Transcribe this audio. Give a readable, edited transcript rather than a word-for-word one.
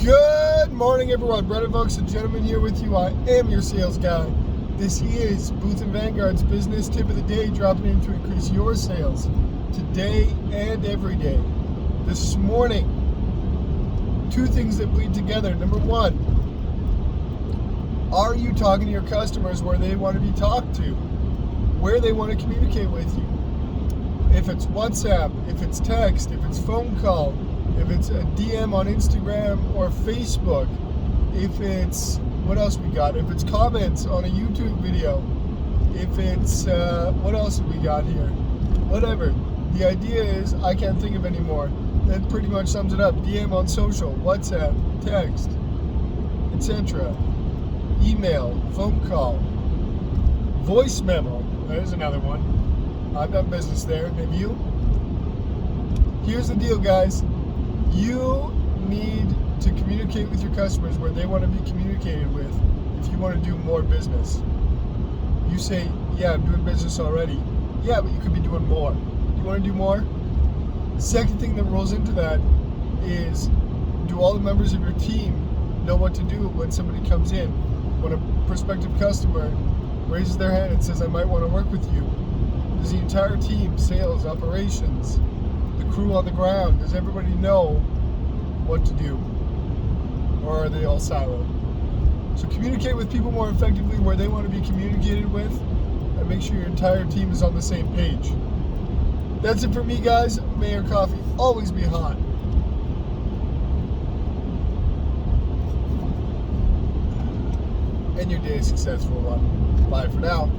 Good morning, everyone. Brenden Valks The Gentleman here with you. I am your sales guy. This is Booth and Vanguard's business tip of the day, dropping in to increase your sales today and every day. This morning, two things that bleed together. Number one, are you talking to your customers where they want to be talked to, where they want to communicate with you? If it's WhatsApp, if it's text, if it's phone call, if it's a DM on Instagram or Facebook, if it's, what else we got? If it's comments on a YouTube video, if it's, what else have we got here? Whatever. The idea is, I can't think of any more. That pretty much sums it up. DM on social, WhatsApp, text, etc. Email, phone call, voice memo. There's another one. I've done business there. Have you? Here's the deal, guys. You need to communicate with your customers where they want to be communicated with if you want to do more business. You say, yeah, I'm doing business already. Yeah, but you could be doing more. You want to do more? Second thing that rolls into that is, do all the members of your team know what to do when somebody comes in? When a prospective customer raises their hand and says, I might want to work with you, does the entire team, sales, operations, the crew on the ground, does everybody know what to do? Or are they all siloed? So communicate with people more effectively where they want to be communicated with, and make sure your entire team is on the same page. That's it for me, guys. May your coffee always be hot. And your day successful. Bye for now.